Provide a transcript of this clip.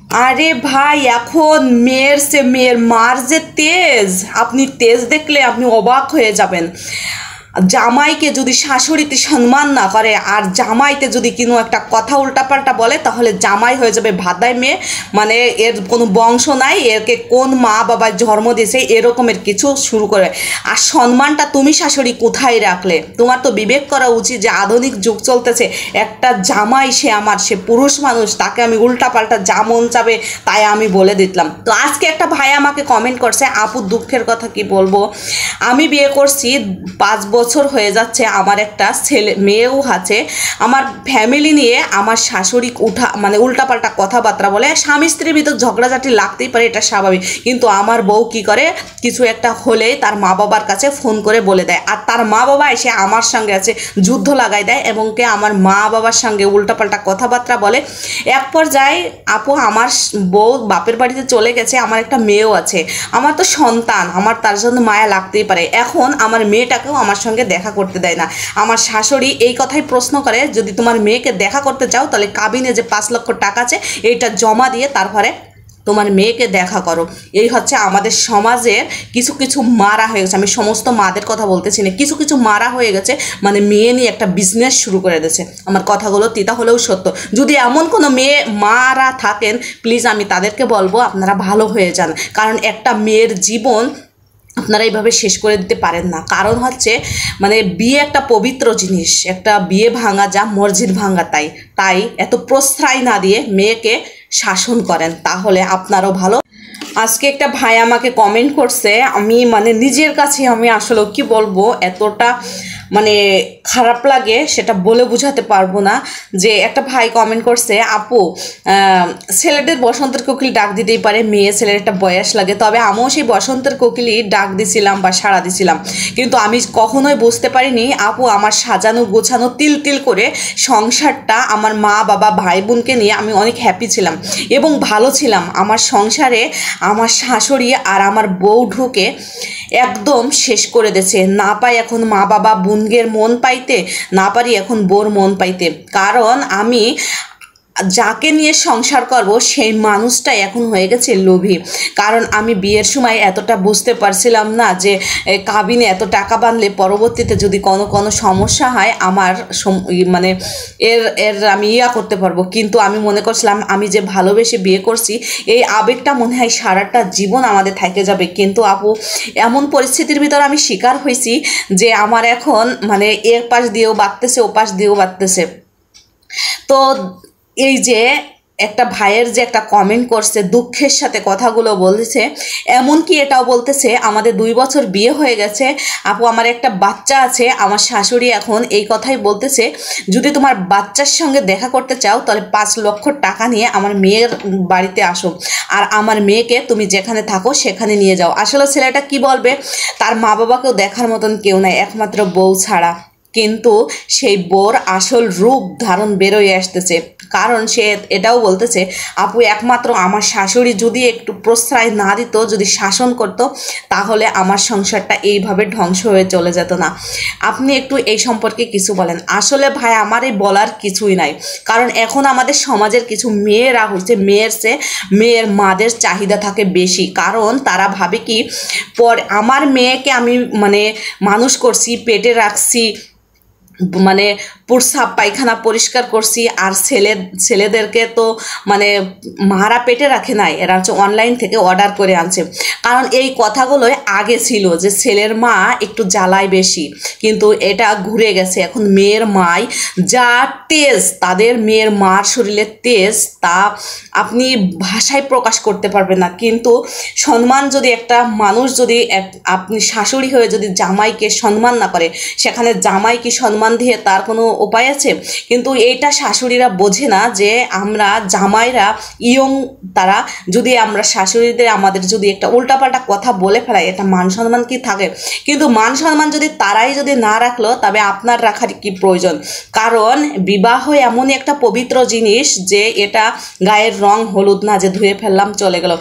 আরে ভাই, এখন মেয়ের মার যে তেজ, আপনি তেজ দেখলে আপনি অবাক হয়ে যাবেন। জামাইকে যদি শাশুড়িতে সম্মান না করে আর জামাইতে যদি কোনো একটা কথা উল্টাপাল্টা বলে, তাহলে জামাই হয়ে যাবে ভাদাই মেয়ে। মানে এর কোনো বংশ নাই, এরকে কোন মা বাবা জন্ম দিয়েছে এরকমের কিছু শুরু করে। আর সম্মানটা তুমি শাশুড়ি কোথায় রাখলে? তোমার তো বিবেক করা উচিত যে আধুনিক যুগ চলতেছে, একটা জামাই সে পুরুষ মানুষ, তাকে আমি উল্টাপাল্টা যা মন চাবে তাই আমি বলে দিতাম। তো আজকে একটা ভাই আমাকে কমেন্ট করছে, আপু দুঃখের কথা কি বলবো, আমি বিয়ে করছি 5 বছর হয়ে যাচ্ছে, আমার একটা মেয়েও আছে, আমার ফ্যামিলি নিয়ে আমার শাশুড়ি উল্টাপাল্টা কথাবার্তা বলে। স্বামী স্ত্রীর ভিতর ঝগড়াঝাটি লাগতেই পারে, এটা স্বাভাবিক, কিন্তু আমার বউ কি করে, কিছু একটা হলে তার মা বাবার কাছে ফোন করে বলে দেয়, আর তার মা বাবা এসে আমার সঙ্গে আছে যুদ্ধ লাগাই দেয় এবং আমার মা বাবার সঙ্গে উল্টাপাল্টা কথাবার্তা বলে। এক পর্যায়ে আপু আমার বউ বাপের বাড়িতে চলে গেছে, আমার একটা মেয়েও আছে, আমার তো সন্তান, আমার তার জন্য মায়া লাগতেই পারে। এখন আমার মেয়েটাকেও আমার সঙ্গে দেখা করতে দেয় না। আমার শাশুড়ি এই কথাই প্রশ্ন করে, যদি তোমার মেয়েকে দেখা করতে চাও তাহলে কাবিনে যে 5 লক্ষ টাকা আছে এইটা জমা দিয়ে তারপরে তোমার মেয়েকে দেখা করো। এই হচ্ছে আমাদের সমাজের কিছু কিছু মারা হয়ে গেছে, আমি সমস্ত মাদের কথা বলতেছি না, কিছু কিছু মারা হয়ে গেছে, মানে মেয়ে নিয়ে একটা বিজনেস শুরু করে দিয়েছে। আমার কথাগুলো তিতা হলেও সত্য। যদি এমন কোনো মেয়ে মারা থাকেন, প্লিজ আমি তাদেরকে বলবো আপনারা ভালো হয়ে যান, কারণ একটা মেয়ের জীবন আপনারা এইভাবে শেষ করে দিতে পারেন না। কারণ হচ্ছে মানে বিয়ে একটা পবিত্র জিনিস, একটা বিয়ে ভাঙা যা মসজিদ ভাঙা তাই তাই এত প্রশ্রয় না দিয়ে মেয়েকে শাসন করেন, তাহলে আপনারও ভালো। আজকে একটা ভাই আমাকে কমেন্ট করছে, আমি মানে নিজের কাছে আমি আসলে কি বলবো, এতটা মানে খারাপ লাগে সেটা বলে বোঝাতে পারবো না। যে একটা ভাই কমেন্ট করছে, আপু ছেলেদের বসন্তের কোকিল ডাক দিতেই পারে, মেয়ে ছেলের একটা বয়স লাগে, তবে আমিও সেই বসন্তের কোকিলই ডাক দিছিলাম বা সাড়া দিছিলাম, কিন্তু আমি কখনোই বুঝতে পারিনি আপু আমার সাজানো গোছানো তিল তিল করে সংসারটা, আমার মা বাবা ভাই বোনকে নিয়ে আমি অনেক হ্যাপি ছিলাম এবং ভালো ছিলাম। আমার সংসারে আমার শাশুড়ি আর আমার বউ ঢুকে একদম শেষ করে দিয়েছে। না পাই এখন মা বাবা বোনগের মন পাইতে, না পারি এখন বোর মন পাইতে, কারণ আমি যাকে নিয়ে সংসার করব সেই মানুষটা এখন হয়ে গেছে লোভী। কারণ আমি বিয়ের সময় এতটা বুঝতে পারছিলাম না যে কাবিনে এত টাকা বাঁধলে পরবর্তীতে যদি কোনো সমস্যা হয় আমার মানে এর আমি করতে পারবো। কিন্তু আমি মনে করছিলাম আমি যে ভালোবেসে বিয়ে করছি এই আবেগটা মনে হয় সারাটা জীবন আমাদের থেকে যাবে। কিন্তু আপু এমন পরিস্থিতির ভিতর আমি শিকার হয়েছি যে আমার এখন মানে এর পাশ দিয়েও বাঁধতেছে, ও পাশ দিয়েও বাঁধতেছে। তো এই যে একটা ভাইয়ের যে একটা কমেন্ট করছে, দুঃখের সাথে কথাগুলো বলতেছে, এমনকি এটাও বলতেছে আমাদের 2 বছর বিয়ে হয়ে গেছে আপু, আমার একটা বাচ্চা আছে, আমার শাশুড়ি এখন এই কথাই বলতেছে, যদি তোমার বাচ্চার সঙ্গে দেখা করতে চাও তাহলে 5 লক্ষ টাকা নিয়ে আমার মেয়ের বাড়িতে আসো, আর আমার মেয়েকে তুমি যেখানে থাকো সেখানে নিয়ে যাও। আসলে ছেলেটা কি বলবে, তার মা বাবাকেও দেখার মতন কেউ নাই একমাত্র বউ ছাড়া। কিন্তু সেই বোর আসল রূপ ধারণ বেরোয় আসতেছে, কারণ সে এটাও বলতেছে, আপু একমাত্র আমার শাশুড়ি যদি একটু প্রশ্রয় না দিত, যদি শাসন করত, তাহলে আমার সংসারটা এইভাবে ধ্বংস হয়ে চলে যেত না। আপনি একটু এই সম্পর্কে কিছু বলেন। আসলে ভাই আমার এই বলার কিছুই নাই, কারণ এখন আমাদের সমাজের কিছু মেয়েরা হচ্ছে মেয়ের মাদের চাহিদা থাকে বেশি, কারণ তারা ভাবে কি আমার মেয়েকে আমি মানে মানুষ করছি, পেটে রাখছি, মানে প্রস্রাব পায়খানা পরিষ্কার করছি, আর ছেলেদেরকে তো মানে মারা পেটে রাখে নাই, এরা হচ্ছে অনলাইন থেকে অর্ডার করে আনছে। কারণ এই কথাগুলোই আগে ছিল যে ছেলের মা একটু জ্বালায় বেশি, কিন্তু এটা ঘুরে গেছে। এখন মেয়ের মাই যা তেজ, তাদের মেয়ের মার শরীরের তেজ তা আপনি ভাষায় প্রকাশ করতে পারবেন না। কিন্তু সম্মান যদি একটা মানুষ যদি আপনি শাশুড়ি হয়ে যদি জামাইকে সম্মান না করে, সেখানে জামাই কি সম্মান দিয়ে তার কোনো উপায় আছে? কিন্তু এইটা শাশুড়িরা বোঝে না যে আমরা জামাইরা ইয়ং, তারা যদি আমরা শাশুড়িদের আমাদের যদি একটা উল্টাপাল্টা কথা বলে ফেলাই, এটা মান সম্মান কি থাকে? কিন্তু মান সম্মান যদি তারাই যদি না রাখলো, তবে আপনার রাখার কি প্রয়োজন? কারণ বিবাহ এমনই একটা পবিত্র জিনিস যে এটা গায়ের রং হলুদ না যে ধুয়ে ফেললাম চলে গেল।